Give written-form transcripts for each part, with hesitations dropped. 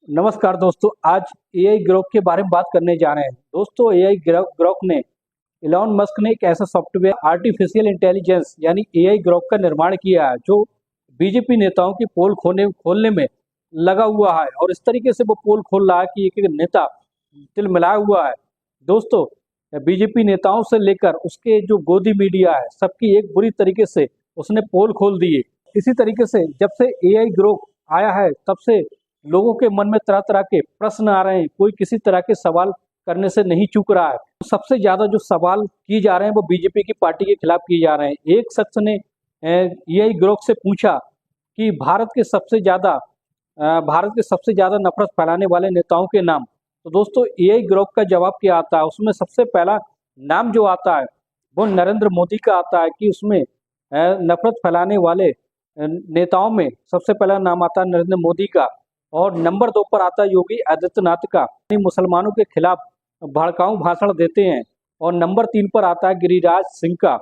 नमस्कार दोस्तों, आज एआई ग्रोक के बारे में बात करने जा रहे हैं। दोस्तों, एआई ग्रोक ने इलॉन मस्क ने एक ऐसा सॉफ्टवेयर आर्टिफिशियल इंटेलिजेंस यानी एआई ग्रोक का निर्माण किया है जो बीजेपी नेताओं की पोल खोलने में लगा हुआ है। और इस तरीके से वो पोल खोल रहा है कि एक एक नेता तिलमिलाया हुआ है। दोस्तों, बीजेपी नेताओं से लेकर उसके जो गोदी मीडिया है, सबकी एक बुरी तरीके से उसने पोल खोल दिए। इसी तरीके से जब से एआई ग्रोक आया है तब से लोगों के मन में तरह तरह के प्रश्न आ रहे हैं। कोई किसी तरह के सवाल करने से नहीं चूक रहा है। सबसे ज्यादा जो सवाल किए जा रहे हैं वो बीजेपी की पार्टी के खिलाफ किए जा रहे हैं। एक शख्स ने एआई ग्रोक से पूछा कि भारत के सबसे ज्यादा नफरत फैलाने वाले नेताओं के नाम। तो दोस्तों, एआई ग्रोक का जवाब क्या आता है? उसमें सबसे पहला नाम जो आता है वो नरेंद्र मोदी का आता है कि उसमें नफरत फैलाने वाले नेताओं में सबसे पहला नाम आता है नरेंद्र मोदी का। और नंबर 2 पर आता है योगी आदित्यनाथ का, मुसलमानों के खिलाफ भड़काऊ भाषण देते हैं। और नंबर 3 पर आता है गिरिराज सिंह का।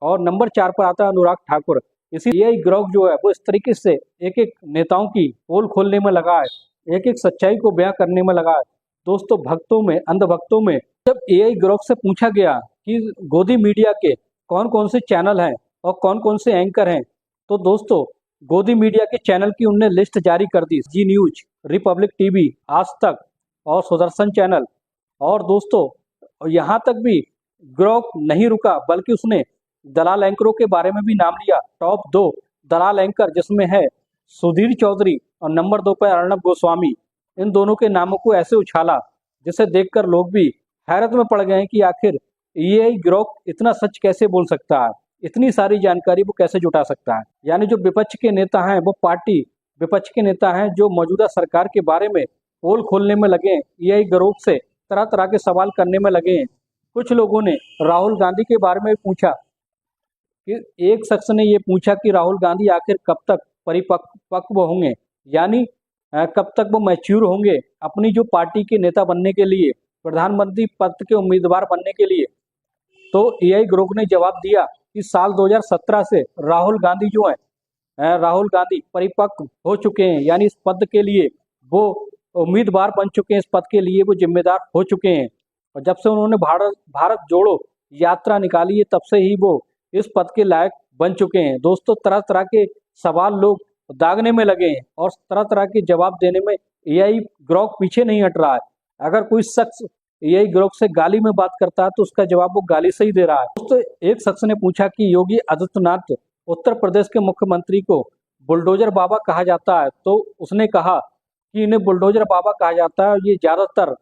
और नंबर 4 पर आता है अनुराग ठाकुर। इसी एआई ग्रोक जो है वो इस तरीके से एक एक नेताओं की पोल खोलने में लगा है, एक एक सच्चाई को बयां करने में लगा है। दोस्तों, भक्तों में, अंधभक्तों में जब एआई ग्रोक से पूछा गया कि गोदी मीडिया के कौन कौन से चैनल हैं और कौन कौन से एंकर हैं, तो दोस्तों गोदी मीडिया के चैनल की उनने लिस्ट जारी कर दी। जी न्यूज, रिपब्लिक टीवी, आज तक और सुदर्शन चैनल। और दोस्तों, यहाँ तक भी ग्रोक नहीं रुका बल्कि उसने दलाल एंकरों के बारे में भी नाम लिया। टॉप 2 दलाल एंकर जिसमें है सुधीर चौधरी और नंबर 2 पर अर्णब गोस्वामी। इन दोनों के नामों को ऐसे उछाला जिसे देखकर लोग भी हैरत में पड़ गए हैं कि आखिर एआई ग्रोक इतना सच कैसे बोल सकता है, इतनी सारी जानकारी वो कैसे जुटा सकता है। यानी जो विपक्ष के नेता हैं, वो पार्टी विपक्ष के नेता हैं जो मौजूदा सरकार के बारे में पोल खोलने में लगे हैं, एआई ग्रोक से तरह तरह के सवाल करने में लगे हैं। कुछ लोगों ने राहुल गांधी के बारे में पूछा कि एक शख्स ने ये पूछा कि राहुल गांधी आखिर कब तक परिपक्व होंगे, यानी कब तक वो मैच्योर होंगे अपनी जो पार्टी के नेता बनने के लिए, प्रधानमंत्री पद के उम्मीदवार बनने के लिए। तो एआई ग्रोक ने जवाब दिया कि साल 2017 से राहुल गांधी जो है, राहुल गांधी परिपक्व हो चुके हैं, यानी इस पद के लिए वो उम्मीदवार बन चुके हैं, इस पद के लिए वो जिम्मेदार हो चुके हैं। और जब से उन्होंने भारत जोड़ो यात्रा निकाली है तब से ही वो इस पद के लायक बन चुके हैं। दोस्तों, तरह तरह के सवाल लोग दागने में लगे हैं और तरह तरह के जवाब देने में एआई ग्रोक पीछे नहीं हट रहा है। अगर कोई शख्स एआई ग्रोक से गाली में बात करता है तो उसका जवाब वो गाली से ही दे रहा है। दोस्तों, एक शख्स ने पूछा कि योगी आदित्यनाथ उत्तर प्रदेश के मुख्यमंत्री को बुलडोजर बाबा कहा जाता है, तो उसने कहा कि इन्हें बुलडोजर बाबा कहा जाता है और ये ज्यादातर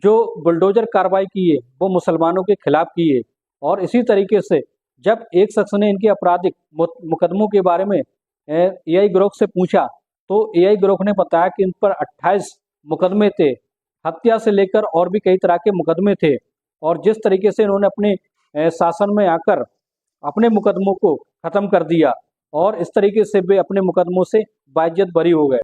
जो बुलडोजर कार्रवाई की है वो मुसलमानों के खिलाफ की है। और इसी तरीके से जब एक शख्स ने इनके आपराधिक मुकदमों के बारे में एआई ग्रोक से पूछा तो एआई ग्रोक ने बताया कि इन पर 28 मुकदमे थे, हत्या से लेकर और भी कई तरह के मुकदमे थे। और जिस तरीके से इन्होंने अपने शासन में आकर अपने मुकदमों को खत्म कर दिया और इस तरीके से वे अपने मुकदमों से बाइज्जत बरी हो गए।